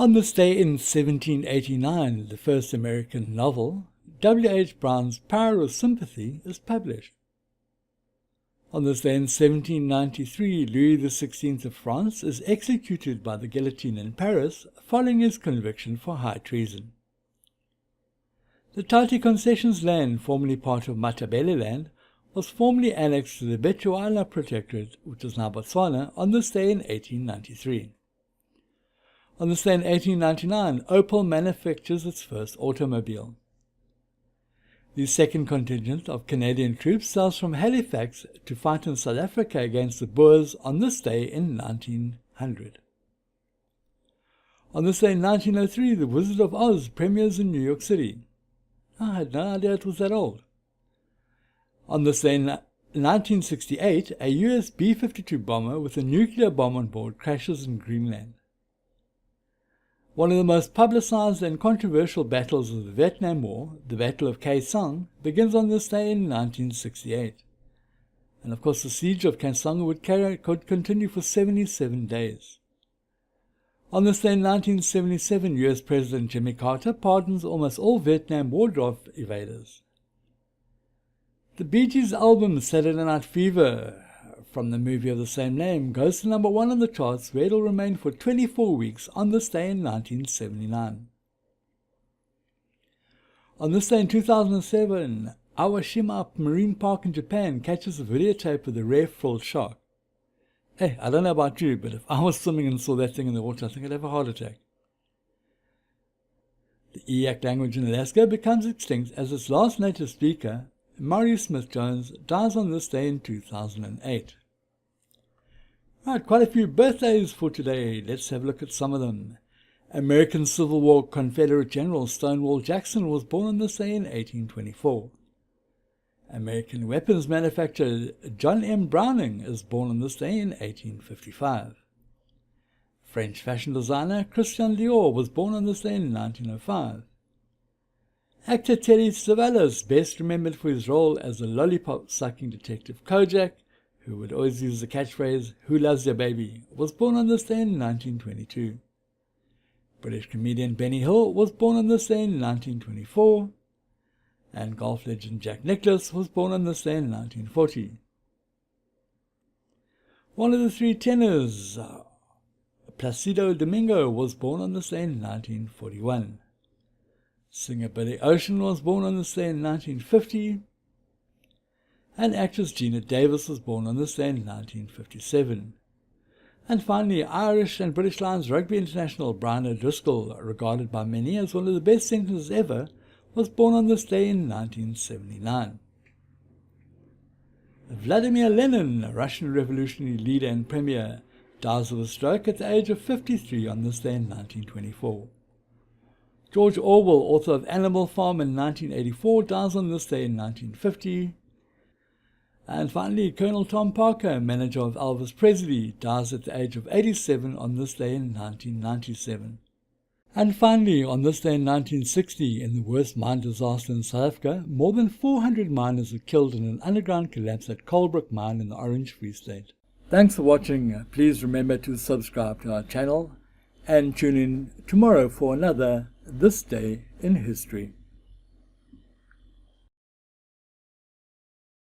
On this day in 1789, the first American novel, W. H. Brown's Power of Sympathy, is published. On this day in 1793, Louis XVI of France is executed by the guillotine in Paris following his conviction for high treason. The Tati Concessions land, formerly part of Matabeleland, was formally annexed to the Bechuana Protectorate, which is now Botswana, on this day in 1893. On this day in 1899, Opel manufactures its first automobile. The second contingent of Canadian troops sails from Halifax to fight in South Africa against the Boers on this day in 1900. On this day in 1903, The Wizard of Oz premieres in New York City. I had no idea it was that old. On this day in 1968, a US B-52 bomber with a nuclear bomb on board crashes in Greenland. One of the most publicized and controversial battles of the Vietnam War, the Battle of Khe Sanh, begins on this day in 1968. And of course the siege of Khe Sanh would continue for 77 days. On this day in 1977, US President Jimmy Carter pardons almost all Vietnam War draft evaders. The Bee Gees' album Saturday Night Fever, from the movie of the same name, goes to number 1 on the charts, where it will remain for 24 weeks on this day in 1979. On this day in 2007, Awashima Marine Park in Japan catches a videotape of the rare frilled shark. Hey, I don't know about you, but if I was swimming and saw that thing in the water, I think I'd have a heart attack. The Eyak language in Alaska becomes extinct as its last native speaker, Maury Smith-Jones, dies on this day in 2008. Right, quite a few birthdays for today. Let's have a look at some of them. American Civil War Confederate General Stonewall Jackson was born on this day in 1824. American weapons manufacturer John M. Browning is born on this day in 1855. French fashion designer Christian Dior was born on this day in 1905. Actor Telly Savalas, best remembered for his role as the lollipop-sucking detective Kojak, who would always use the catchphrase, "Who loves your baby?" was born on this day in 1922. British comedian Benny Hill was born on this day in 1924. And golf legend Jack Nicklaus was born on this day in 1940. One of the three tenors, Placido Domingo, was born on this day in 1941. Singer Billy Ocean was born on this day in 1950. And actress Gina Davis was born on this day in 1957. And finally, Irish and British Lions rugby international Brian O'Driscoll, regarded by many as one of the best centres ever, was born on this day in 1979. Vladimir Lenin, a Russian revolutionary leader and premier, dies of a stroke at the age of 53 on this day in 1924. George Orwell, author of Animal Farm in 1984, dies on this day in 1950. And finally, Colonel Tom Parker, manager of Elvis Presley, dies at the age of 87 on this day in 1997. And finally, on this day in 1960, in the worst mine disaster in South Africa, more than 400 miners were killed in an underground collapse at Coalbrook Mine in the Orange Free State. Thanks for watching. Please remember to subscribe to our channel and tune in tomorrow for another This Day in History.